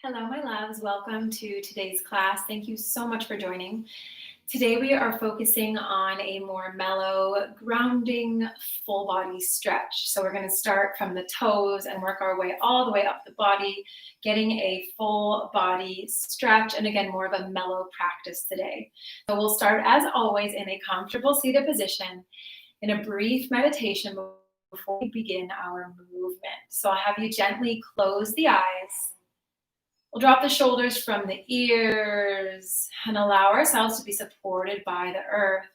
Hello, my loves. Welcome to today's class. Thank you so much for joining. Today we are focusing on a more mellow, grounding, full body stretch. So we're going to start from the toes and work our way all the way up the body, getting a full body stretch. And again, more of a mellow practice today. So we'll start as always in a comfortable seated position in a brief meditation before we begin our movement. So I'll have you gently close the eyes. We'll drop the shoulders from the ears and allow ourselves to be supported by the earth.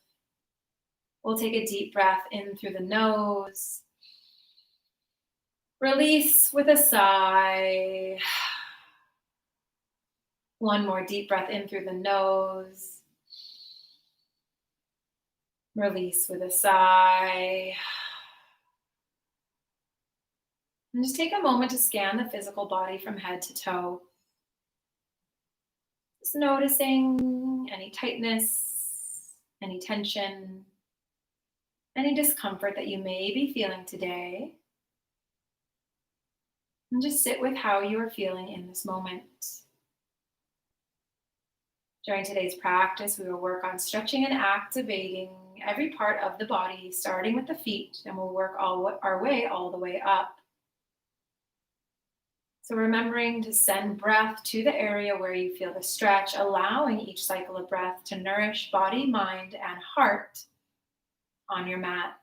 We'll take a deep breath in through the nose. Release with a sigh. One more deep breath in through the nose. Release with a sigh. And just take a moment to scan the physical body from head to toe. Just noticing any tightness, any tension, any discomfort that you may be feeling today. And just sit with how you are feeling in this moment. During today's practice, we will work on stretching and activating every part of the body, starting with the feet, and we'll work our way all the way up. So remembering to send breath to the area where you feel the stretch, allowing each cycle of breath to nourish body, mind, and heart on your mat.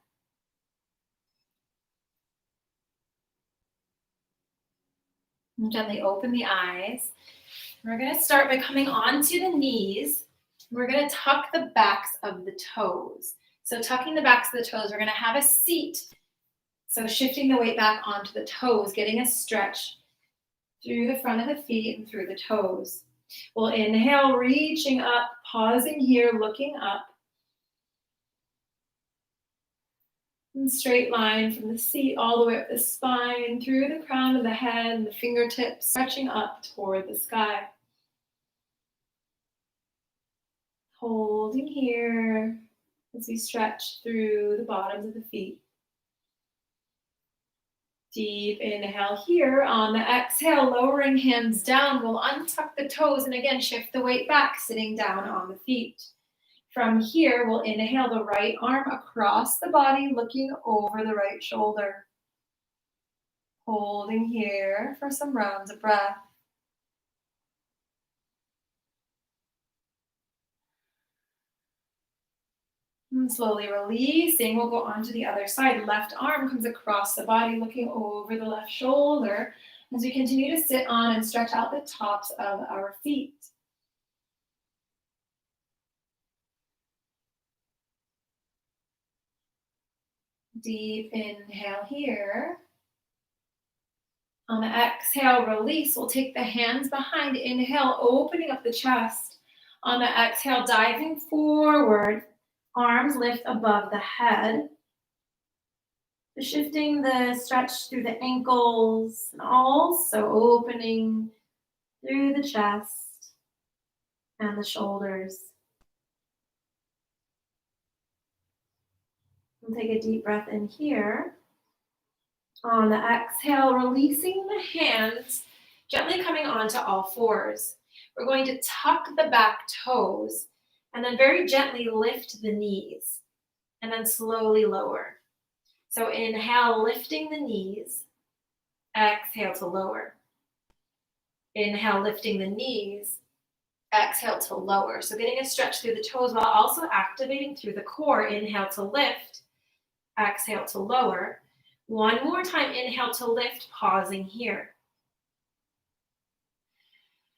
And gently open the eyes. We're going to start by coming onto the knees. We're going to tuck the backs of the toes. So tucking the backs of the toes, we're going to have a seat. So shifting the weight back onto the toes, getting a stretch through the front of the feet and through the toes. We'll inhale, reaching up, pausing here, looking up. And straight line from the seat all the way up the spine, through the crown of the head and the fingertips, stretching up toward the sky. Holding here as we stretch through the bottoms of the feet. Deep inhale here. On the exhale, lowering hands down, we'll untuck the toes and again shift the weight back, sitting down on the feet. From here, we'll inhale the right arm across the body, looking over the right shoulder. Holding here for some rounds of breath. And slowly releasing, we'll go on to the other side. Left arm comes across the body, looking over the left shoulder as we continue to sit on and stretch out the tops of our feet. Deep inhale here. On the exhale, release. We'll take the hands behind. Inhale, opening up the chest. On the exhale, diving forward. Arms lift above the head. Shifting the stretch through the ankles and also opening through the chest and the shoulders. We'll take a deep breath in here. On the exhale, releasing the hands, gently coming onto all fours. We're going to tuck the back toes and then very gently lift the knees and then slowly lower. So inhale, lifting the knees. Exhale to lower. Inhale, lifting the knees. Exhale to lower. So getting a stretch through the toes while also activating through the core. Inhale to lift. Exhale to lower. One more time, inhale to lift, pausing here.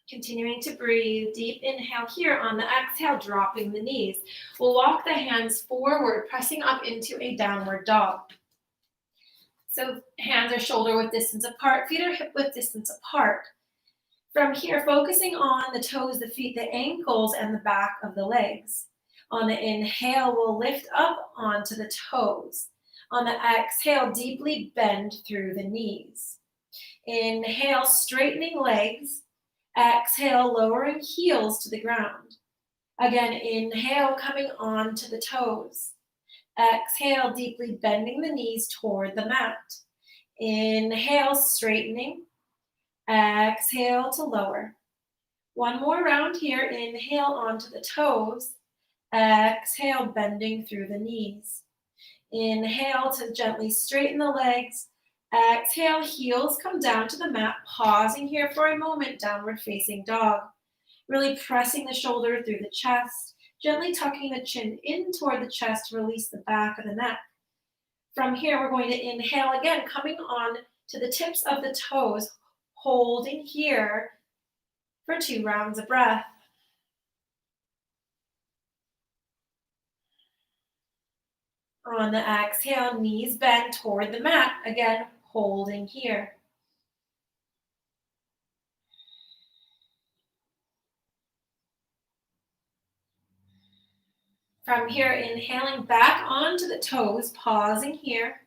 Continuing to breathe, deep inhale here. On the exhale, dropping the knees. We'll walk the hands forward, pressing up into a downward dog. So hands are shoulder width distance apart, feet are hip width distance apart. From here, focusing on the toes, the feet, the ankles, and the back of the legs. On the inhale, we'll lift up onto the toes. On the exhale, deeply bend through the knees. Inhale, straightening legs. Exhale, lowering heels to the ground. Again, inhale, coming on to the toes. Exhale, deeply bending the knees toward the mat. Inhale, straightening. Exhale to lower. One more round here. Inhale onto the toes. Exhale, bending through the knees. Inhale to gently straighten the legs. Exhale, heels come down to the mat, pausing here for a moment, downward facing dog. Really pressing the shoulder through the chest, gently tucking the chin in toward the chest to release the back of the neck. From here, we're going to inhale again, coming on to the tips of the toes, holding here for 2 rounds of breath. On the exhale, knees bend toward the mat, again, holding here. From here, inhaling back onto the toes, pausing here.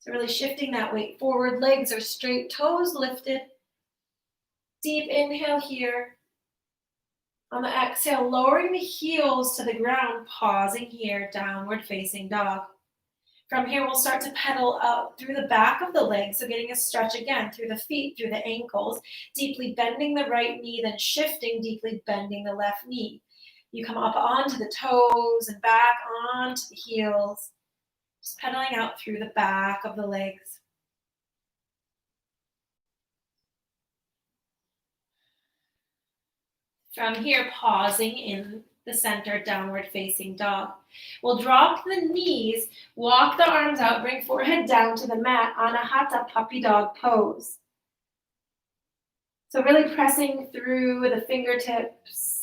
So really shifting that weight forward, legs are straight, toes lifted. Deep inhale here. On the exhale, lowering the heels to the ground, pausing here, downward facing dog. From here, we'll start to pedal up through the back of the legs, so getting a stretch again through the feet, through the ankles, deeply bending the right knee, then shifting, deeply bending the left knee. You come up onto the toes and back onto the heels, just pedaling out through the back of the legs. From here, pausing in the center, downward facing dog. We'll drop the knees, walk the arms out, bring forehead down to the mat, Anahata puppy dog pose. So really pressing through the fingertips,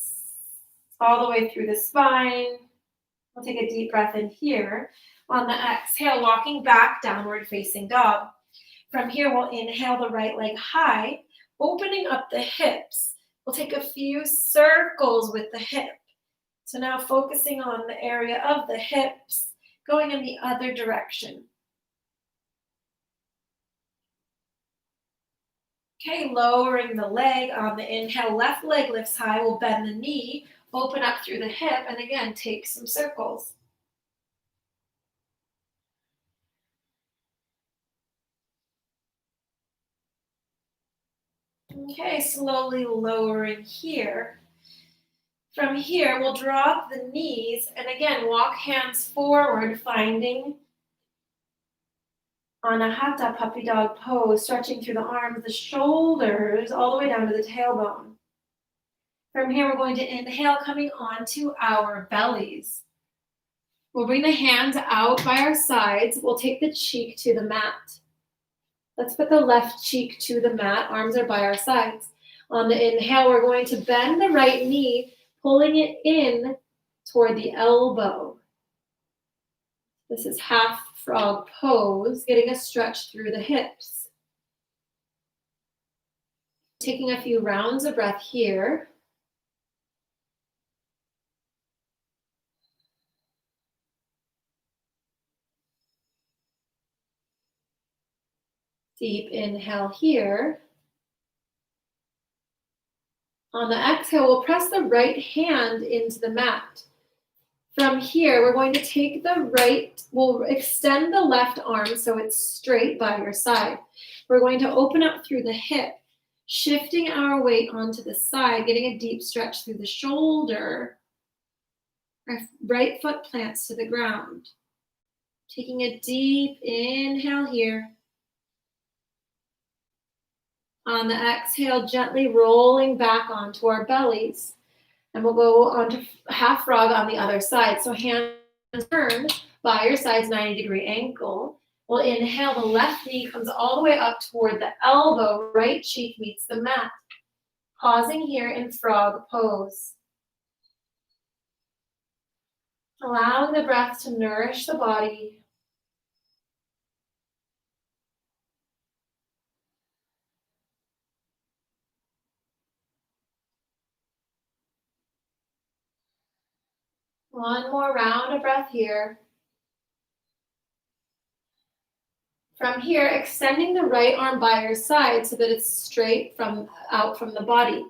all the way through the spine. We'll take a deep breath in here. On the exhale, walking back, downward facing dog. From here, we'll inhale the right leg high, opening up the hips. We'll take a few circles with the hip. So now focusing on the area of the hips, going in the other direction. Okay, lowering the leg on the inhale, left leg lifts high, we'll bend the knee, open up through the hip, and again, take some circles. Okay, slowly lowering here. From here, we'll drop the knees, and again, walk hands forward, finding Anahata puppy dog pose, stretching through the arms, the shoulders, all the way down to the tailbone. From here, we're going to inhale, coming onto our bellies. We'll bring the hands out by our sides. We'll take the cheek to the mat. Let's put the left cheek to the mat. Arms are by our sides. On the inhale, we're going to bend the right knee, pulling it in toward the elbow. This is half frog pose, getting a stretch through the hips. Taking a few rounds of breath here. Deep inhale here. On the exhale, we'll press the right hand into the mat. From here, we're going to take the right, we'll extend the left arm so it's straight by your side. We're going to open up through the hip, shifting our weight onto the side, getting a deep stretch through the shoulder. Our right foot plants to the ground. Taking a deep inhale here. On the exhale, gently rolling back onto our bellies. And we'll go on to half frog on the other side. So hands turn by your sides, 90-degree angle. We'll inhale, the left knee comes all the way up toward the elbow, right cheek meets the mat. Pausing here in frog pose. Allowing the breath to nourish the body. One more round of breath here. From here, extending the right arm by your side so that it's straight out from the body.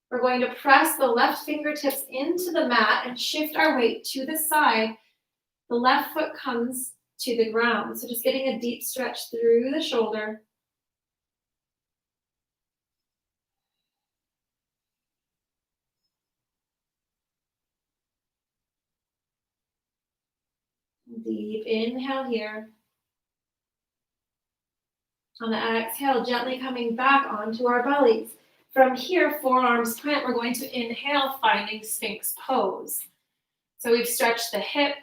We're going to press the left fingertips into the mat and shift our weight to the side. The left foot comes to the ground. So just getting a deep stretch through the shoulder. Deep inhale here. On the exhale, gently coming back onto our bellies. From here, forearms plant, we're going to inhale, finding Sphinx pose. So we've stretched the hip,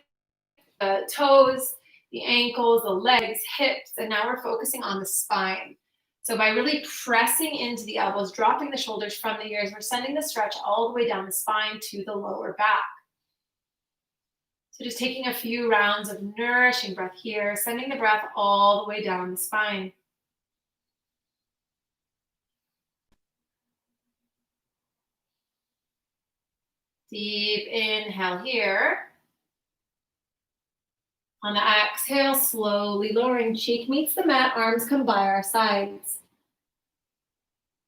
the toes, the ankles, the legs, hips, and now we're focusing on the spine. So by really pressing into the elbows, dropping the shoulders from the ears, we're sending the stretch all the way down the spine to the lower back. So just taking a few rounds of nourishing breath here, sending the breath all the way down the spine. Deep inhale here. On the exhale, slowly lowering, cheek meets the mat, arms come by our sides.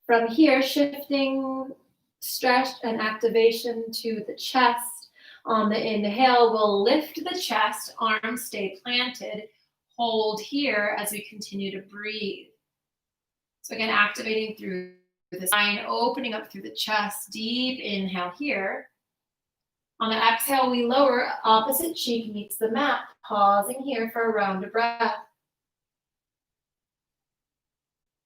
From here, shifting stretch and activation to the chest. On the inhale, we'll lift the chest, arms stay planted. Hold here as we continue to breathe. So again, activating through the spine, opening up through the chest. Deep inhale here. On the exhale, we lower, opposite cheek meets the mat. Pausing here for a round of breath.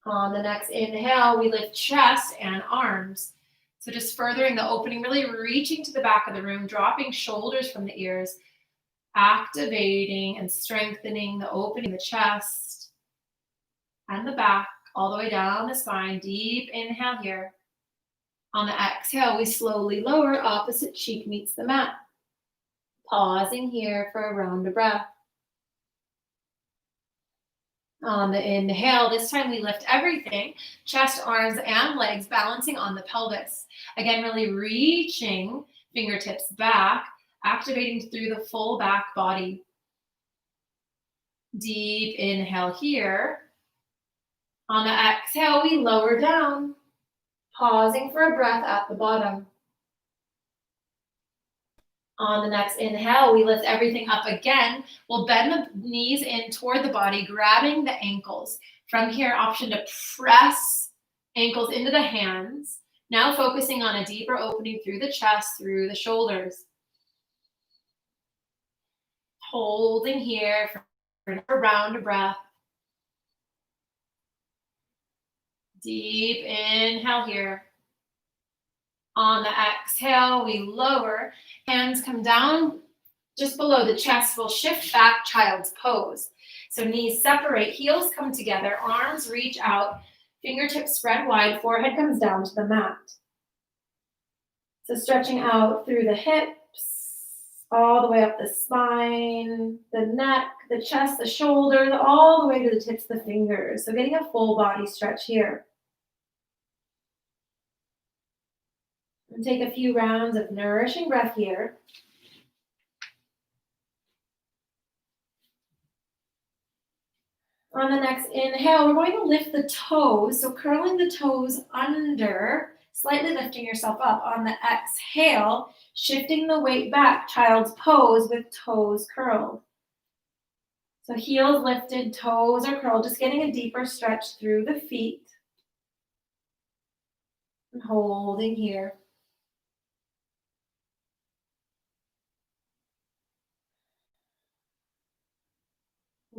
On the next inhale, we lift chest and arms. So just furthering the opening, really reaching to the back of the room, dropping shoulders from the ears, activating and strengthening the opening of the chest and the back, all the way down the spine. Deep inhale here. On the exhale, we slowly lower, opposite cheek meets the mat. Pausing here for a round of breath. On the inhale, this time we lift everything, chest, arms, and legs, balancing on the pelvis. Again, really reaching fingertips back, activating through the full back body. Deep inhale here. On the exhale, we lower down, pausing for a breath at the bottom. On the next inhale, we lift everything up again. We'll bend the knees in toward the body, grabbing the ankles. From here, option to press ankles into the hands. Now focusing on a deeper opening through the chest, through the shoulders. Holding here for a round of breath. Deep inhale here. On the exhale, we lower. Hands come down just below the chest. We'll shift back, child's pose. So knees separate, heels come together, arms reach out, fingertips spread wide, forehead comes down to the mat. So stretching out through the hips, all the way up the spine, the neck, the chest, the shoulders, all the way to the tips of the fingers. So getting a full body stretch here. And take a few rounds of nourishing breath here. On the next inhale, we're going to lift the toes. So curling the toes under, slightly lifting yourself up. On the exhale, shifting the weight back, child's pose with toes curled. So heels lifted, toes are curled, just getting a deeper stretch through the feet. And holding here.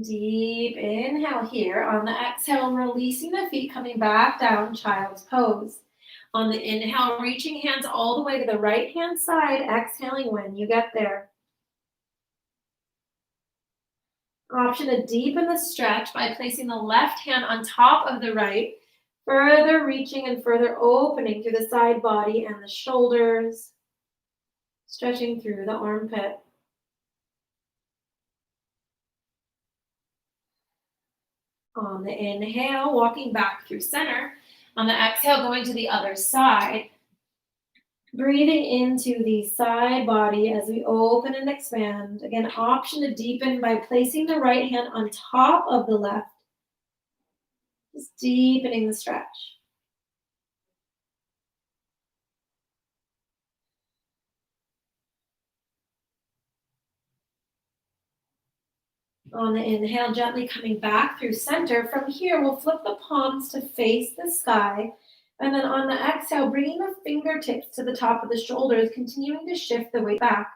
Deep inhale here. On the exhale, releasing the feet, coming back down, child's pose. On the inhale, reaching hands all the way to the right hand side, exhaling when you get there. Option to deepen the stretch by placing the left hand on top of the right, further reaching and further opening through the side body and the shoulders, stretching through the armpit. On the inhale, walking back through center. On the exhale, going to the other side. Breathing into the side body as we open and expand. Again, option to deepen by placing the right hand on top of the left. Just deepening the stretch. On the inhale, gently coming back through center. From here, we'll flip the palms to face the sky. And then on the exhale, bringing the fingertips to the top of the shoulders, continuing to shift the weight back.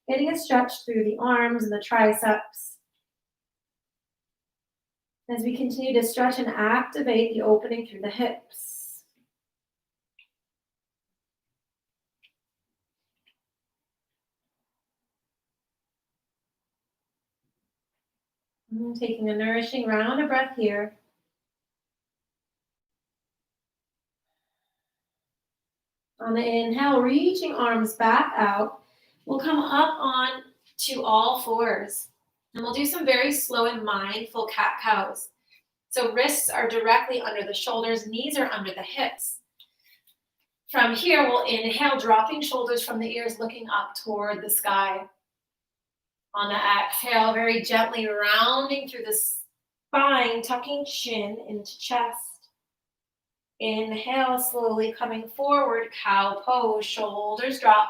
Getting a stretch through the arms and the triceps. As we continue to stretch and activate the opening through the hips. And taking a nourishing round of breath here. On the inhale, reaching arms back out. We'll come up on to all fours. And we'll do some very slow and mindful cat-cows. So wrists are directly under the shoulders, knees are under the hips. From here, we'll inhale, dropping shoulders from the ears, looking up toward the sky. On the exhale, very gently rounding through the spine, tucking chin into chest. Inhale, slowly coming forward, cow pose, shoulders drop,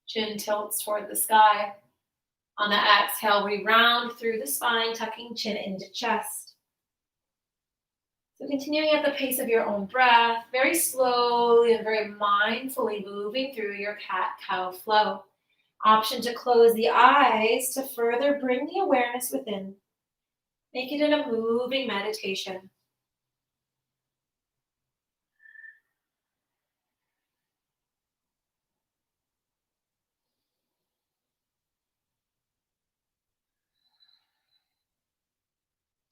chin tilts toward the sky. On the exhale, we round through the spine, tucking chin into chest. So continuing at the pace of your own breath, very slowly and very mindfully moving through your cat-cow flow. Option to close the eyes to further bring the awareness within. Make it in a moving meditation.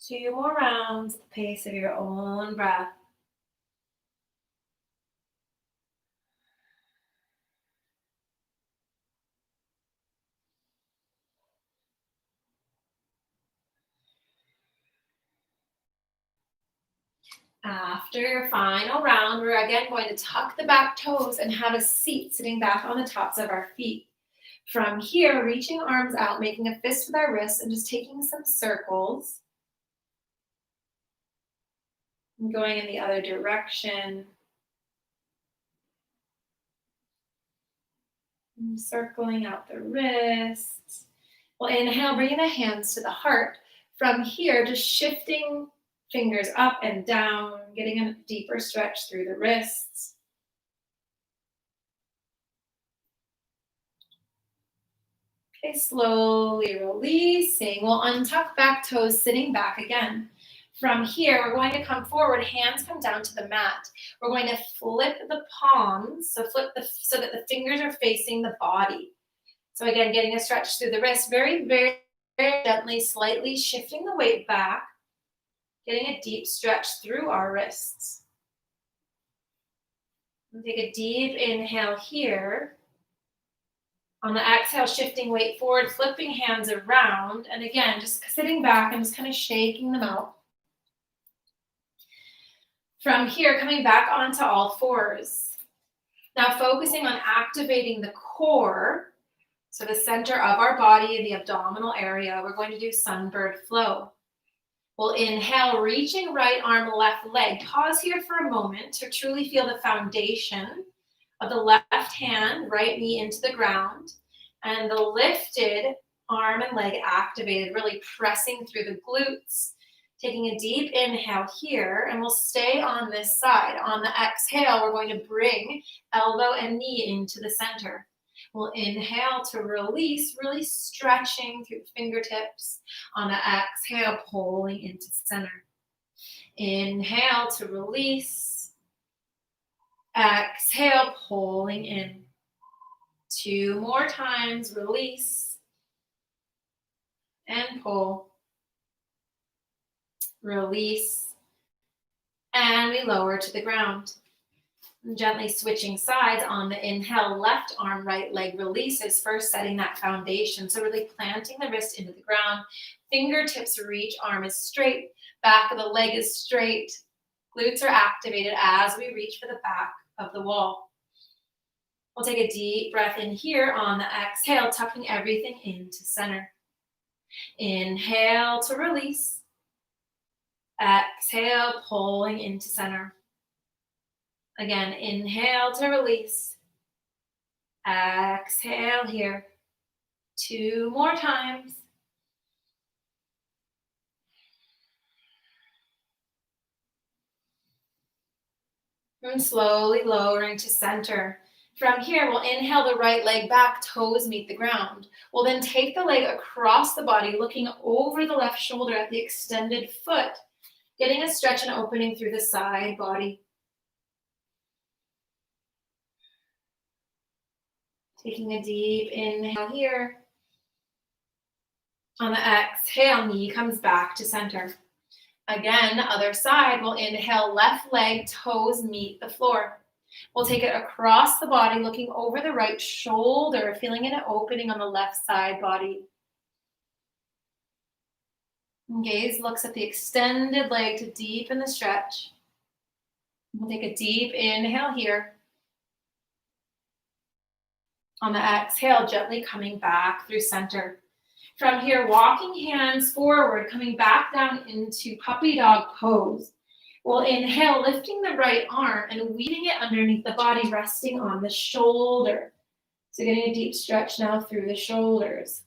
Two more rounds at the pace of your own breath. After your final round, we're again going to tuck the back toes and have a seat sitting back on the tops of our feet. From here, reaching arms out, making a fist with our wrists and just taking some circles. And going in the other direction. And circling out the wrists. We'll inhale, bringing the hands to the heart. From here, just shifting fingers up and down, getting a deeper stretch through the wrists. Okay, slowly releasing. We'll untuck back toes, sitting back again. From here, we're going to come forward, hands come down to the mat. We're going to flip the palms, so so that the fingers are facing the body. So again, getting a stretch through the wrist, very, very, very gently, slightly shifting the weight back, getting a deep stretch through our wrists. And take a deep inhale here. On the exhale, shifting weight forward, flipping hands around, and again, just sitting back and just kind of shaking them out. From here, coming back onto all fours. Now focusing on activating the core, so the center of our body in the abdominal area, we're going to do sunbird flow. We'll inhale, reaching right arm, left leg. Pause here for a moment to truly feel the foundation of the left hand, right knee into the ground, and the lifted arm and leg activated, really pressing through the glutes. Taking a deep inhale here, and we'll stay on this side. On the exhale, we're going to bring elbow and knee into the center. We'll inhale to release, really stretching through the fingertips. On the exhale, pulling into center. Inhale to release. Exhale, pulling in. 2 more times, release. And pull. Release. And we lower to the ground. Gently switching sides. On the inhale, left arm, right leg releases, first setting that foundation. So really planting the wrist into the ground. Fingertips reach, arm is straight, back of the leg is straight. Glutes are activated as we reach for the back of the wall. We'll take a deep breath in here. On the exhale, tucking everything into center. Inhale to release. Exhale, pulling into center. Again, inhale to release. Exhale here. 2 more times. And slowly lowering to center. From here, we'll inhale the right leg back, toes meet the ground. We'll then take the leg across the body, looking over the left shoulder at the extended foot, getting a stretch and opening through the side body. Taking a deep inhale here. On the exhale, knee comes back to center. Again, other side, we'll inhale, left leg, toes meet the floor. We'll take it across the body, looking over the right shoulder, feeling an opening on the left side body. And gaze looks at the extended leg to deepen the stretch. We'll take a deep inhale here. On the exhale, gently coming back through center. From here, walking hands forward, coming back down into puppy dog pose. We'll inhale, lifting the right arm and weaving it underneath the body, resting on the shoulder. So getting a deep stretch now through the shoulders.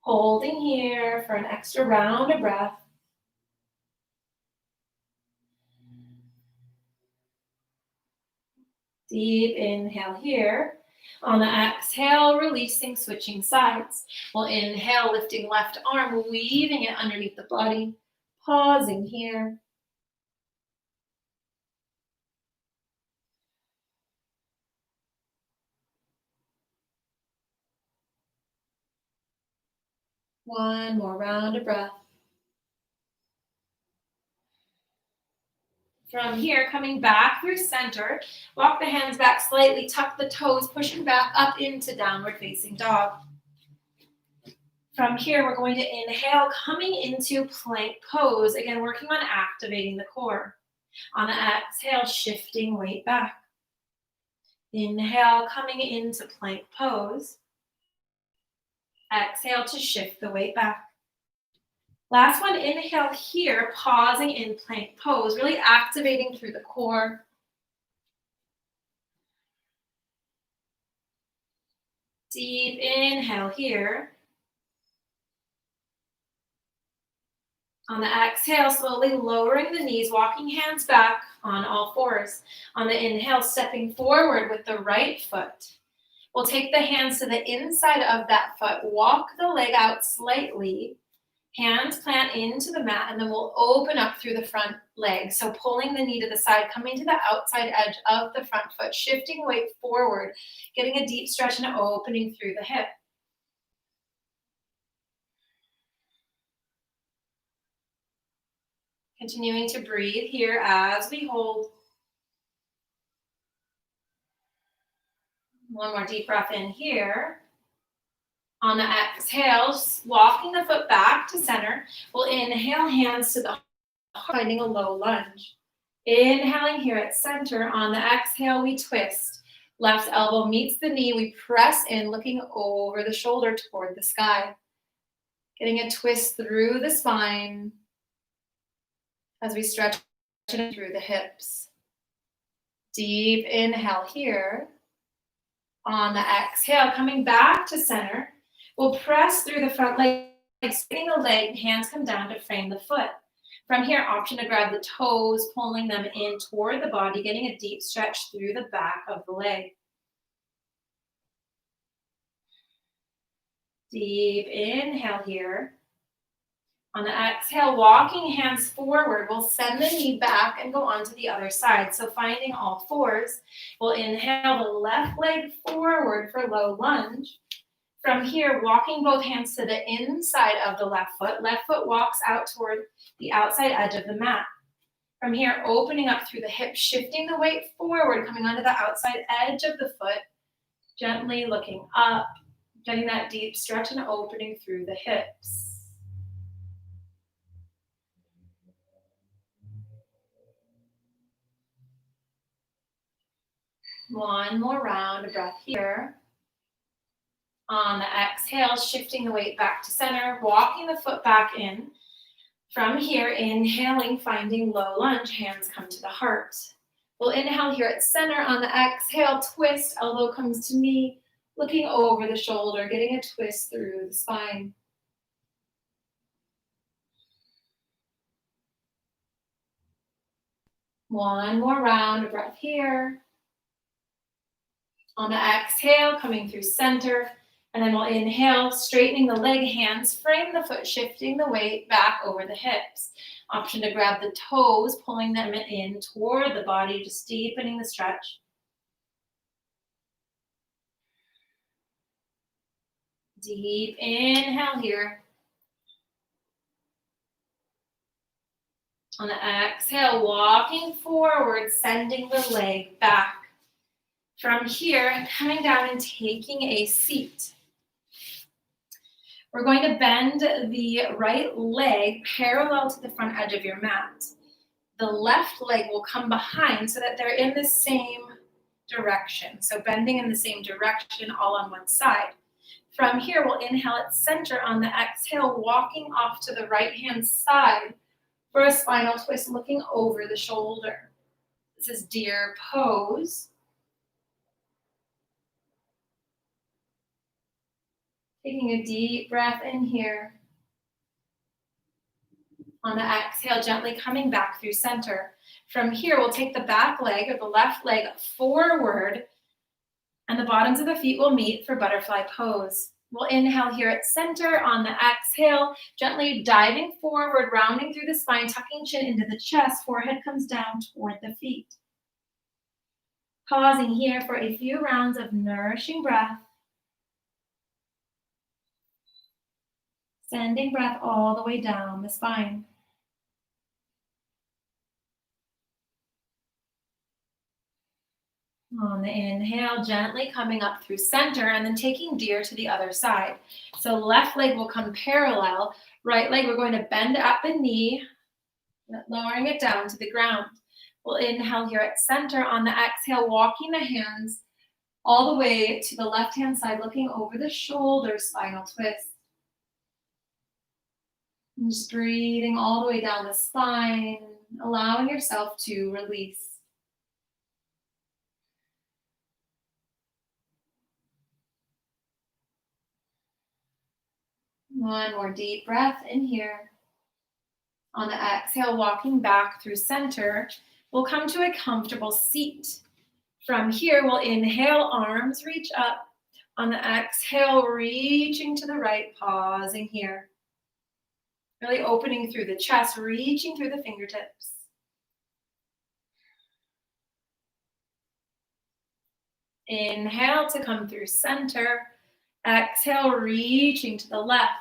Holding here for an extra round of breath. Deep inhale here. On the exhale, releasing, switching sides. We'll inhale, lifting left arm, weaving it underneath the body. Pausing here. One more round of breath. From here, coming back through center, walk the hands back slightly, tuck the toes, pushing back up into downward facing dog. From here, we're going to inhale, coming into plank pose. Again, working on activating the core. On the exhale, shifting weight back. Inhale, coming into plank pose. Exhale to shift the weight back. Last one, inhale here, pausing in plank pose, really activating through the core. Deep inhale here. On the exhale, slowly lowering the knees, walking hands back on all fours. On the inhale, stepping forward with the right foot. We'll take the hands to the inside of that foot, walk the leg out slightly, hands plant into the mat, and then we'll open up through the front leg. So pulling the knee to the side, coming to the outside edge of the front foot, shifting weight forward, getting a deep stretch and opening through the hip. Continuing to breathe here as we hold. One more deep breath in here. On the exhale, walking the foot back to center. We'll inhale, hands to the heart, finding a low lunge. Inhaling here at center. On the exhale, we twist. Left elbow meets the knee. We press in, looking over the shoulder toward the sky. Getting a twist through the spine as we stretch it through the hips. Deep inhale here. On the exhale, coming back to center, we'll press through the front leg, extending the leg, hands come down to frame the foot. From here, option to grab the toes, pulling them in toward the body, getting a deep stretch through the back of the leg. Deep inhale here. On the exhale, walking hands forward, we'll send the knee back and go on to the other side. So finding all fours, we'll inhale the left leg forward for low lunge. From here, walking both hands to the inside of the left foot walks out toward the outside edge of the mat. From here, opening up through the hips, shifting the weight forward, coming onto the outside edge of the foot, gently looking up, getting that deep stretch and opening through the hips. One more round of breath here. On the exhale, shifting the weight back to center, walking the foot back in. From here, inhaling, finding low lunge, hands come to the heart. We'll inhale here at center. On the exhale, twist, elbow comes to knee, looking over the shoulder, getting a twist through the spine. One more round of breath here. On the exhale, coming through center. And then we'll inhale, straightening the leg, hands, frame the foot, shifting the weight back over the hips. Option to grab the toes, pulling them in toward the body, just deepening the stretch. Deep inhale here. On the exhale, walking forward, sending the leg back. From here, coming down and taking a seat. We're going to bend the right leg parallel to the front edge of your mat. The left leg will come behind so that they're in the same direction. So bending in the same direction, all on one side. From here, we'll inhale at center. On the exhale, walking off to the right-hand side for a spinal twist, looking over the shoulder. This is deer pose. Taking a deep breath in here. On the exhale, gently coming back through center. From here, we'll take the back leg or the left leg forward, and the bottoms of the feet will meet for butterfly pose. We'll inhale here at center. On the exhale, gently diving forward, rounding through the spine, tucking chin into the chest, forehead comes down toward the feet. Pausing here for a few rounds of nourishing breath. Sending breath all the way down the spine. On the inhale, gently coming up through center and then taking deer to the other side. So left leg will come parallel. Right leg, we're going to bend at the knee, lowering it down to the ground. We'll inhale here at center. On the exhale, walking the hands all the way to the left-hand side, looking over the shoulder, spinal twist. And just breathing all the way down the spine, allowing yourself to release. One more deep breath in here. On the exhale, walking back through center, we'll come to a comfortable seat. From here, we'll inhale, arms reach up. On the exhale, reaching to the right, pausing here. Really opening through the chest, reaching through the fingertips. Inhale to come through center. Exhale, reaching to the left.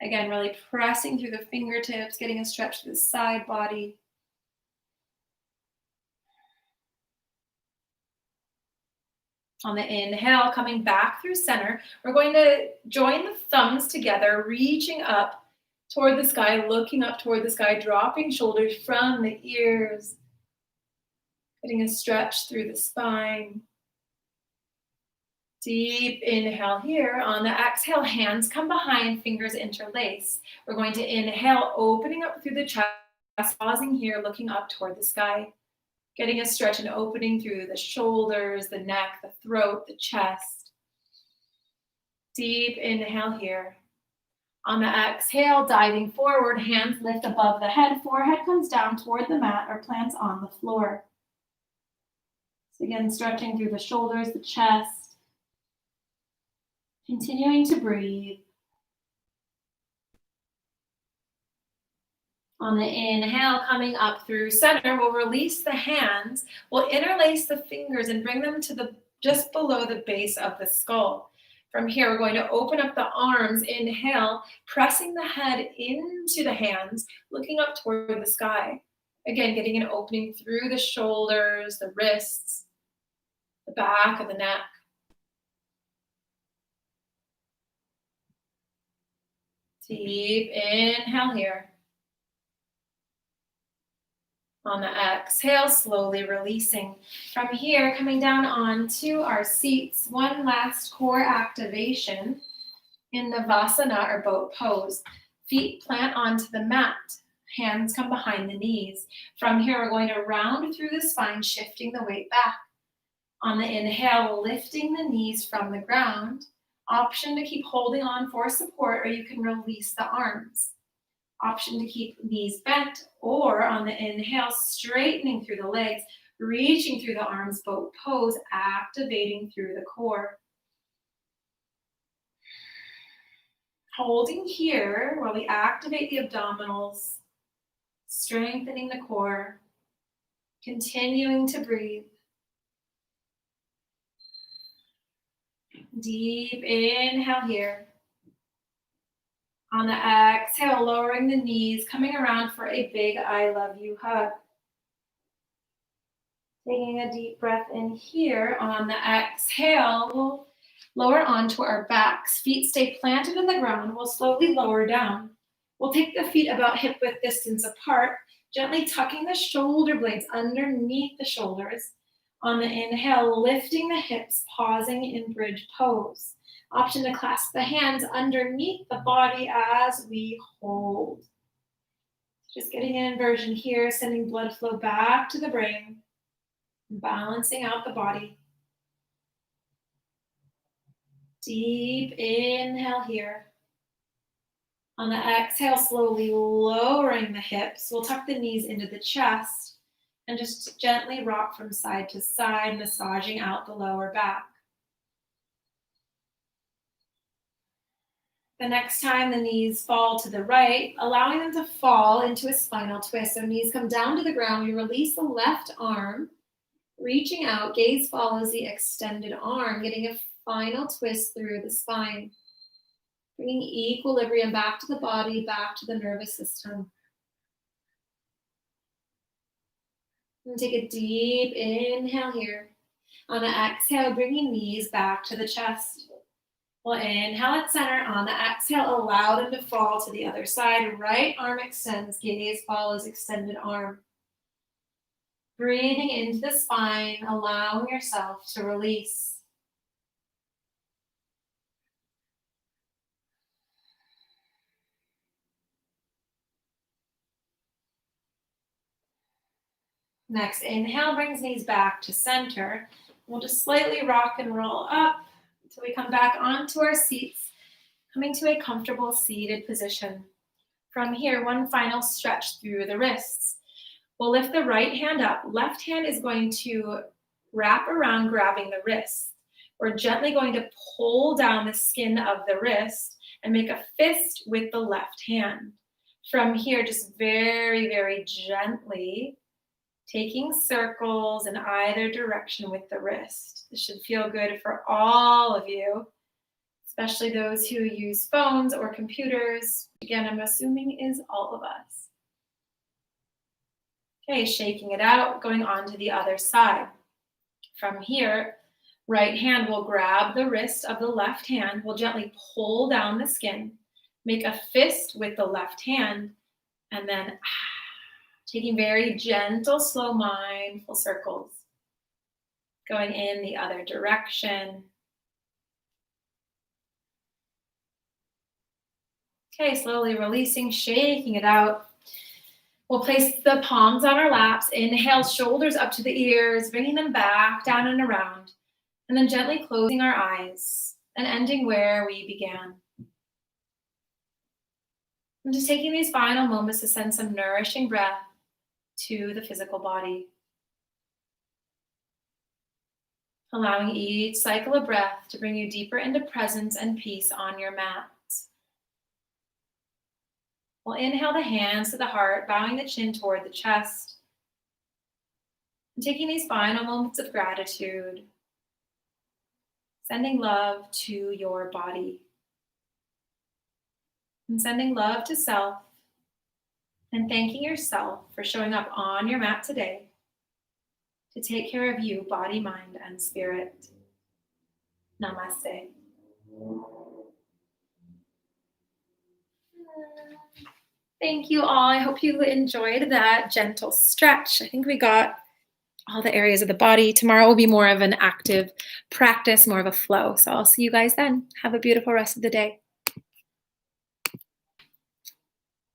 Again, really pressing through the fingertips, getting a stretch to the side body. On the inhale, coming back through center, we're going to join the thumbs together, reaching up toward the sky, looking up toward the sky, dropping shoulders from the ears, getting a stretch through the spine. Deep inhale here. On the exhale, hands come behind, fingers interlace. We're going to inhale, opening up through the chest, pausing here, looking up toward the sky. Getting a stretch and opening through the shoulders, the neck, the throat, the chest. Deep inhale here. On the exhale, diving forward, hands lift above the head, forehead comes down toward the mat or plants on the floor. So again, stretching through the shoulders, the chest. Continuing to breathe. On the inhale, coming up through center, we'll release the hands. We'll interlace the fingers and bring them to just below the base of the skull. From here, we're going to open up the arms. Inhale, pressing the head into the hands, looking up toward the sky. Again, getting an opening through the shoulders, the wrists, the back of the neck. Deep inhale here. On the exhale, slowly releasing. From here, coming down onto our seats, one last core activation in the Vasana or boat pose. Feet plant onto the mat. Hands come behind the knees. From here, we're going to round through the spine, shifting the weight back. On the inhale, lifting the knees from the ground. Option to keep holding on for support, or you can release the arms. Option to keep knees bent, or on the inhale, straightening through the legs, reaching through the arms, boat pose, activating through the core. Holding here while we activate the abdominals, strengthening the core, continuing to breathe. Deep inhale here. On the exhale, lowering the knees, coming around for a big I love you hug. Taking a deep breath in here. On the exhale, we'll lower onto our backs. Feet stay planted in the ground. We'll slowly lower down. We'll take the feet about hip width distance apart, gently tucking the shoulder blades underneath the shoulders. On the inhale, lifting the hips, pausing in bridge pose. Option to clasp the hands underneath the body as we hold. Just getting an inversion here, sending blood flow back to the brain, balancing out the body. Deep inhale here. On the exhale, slowly lowering the hips. We'll tuck the knees into the chest and just gently rock from side to side, massaging out the lower back. The next time the knees fall to the right, allowing them to fall into a spinal twist. So knees come down to the ground. We release the left arm, reaching out, gaze follows the extended arm, getting a final twist through the spine. Bringing equilibrium back to the body, back to the nervous system. And take a deep inhale here. On the exhale, bringing knees back to the chest. We'll inhale at center. On the exhale, allow them to fall to the other side. Right arm extends, gaze follows extended arm. Breathing into the spine, allowing yourself to release. Next, inhale brings knees back to center. We'll just slightly rock and roll up until we come back onto our seats, coming to a comfortable seated position. From here, one final stretch through the wrists. We'll lift the right hand up. Left hand is going to wrap around, grabbing the wrist. We're gently going to pull down the skin of the wrist and make a fist with the left hand. From here, just very, very gently taking circles in either direction with the wrist. This should feel good for all of you, especially those who use phones or computers. Again, I'm assuming is all of us. Okay, shaking it out, going on to the other side. From here, right hand will grab the wrist of the left hand. We'll gently pull down the skin, make a fist with the left hand, and then taking very gentle, slow, mindful circles. Going in the other direction. Okay, slowly releasing, shaking it out. We'll place the palms on our laps. Inhale, shoulders up to the ears, bringing them back, down and around. And then gently closing our eyes and ending where we began. And just taking these final moments to send some nourishing breath to the physical body. Allowing each cycle of breath to bring you deeper into presence and peace on your mat. We'll inhale the hands to the heart, bowing the chin toward the chest. And taking these final moments of gratitude, sending love to your body. And sending love to self. And thanking yourself for showing up on your mat today to take care of you, body, mind, and spirit. Namaste. Thank you all. I hope you enjoyed that gentle stretch. I think we got all the areas of the body. Tomorrow will be more of an active practice, more of a flow. So I'll see you guys then. Have a beautiful rest of the day.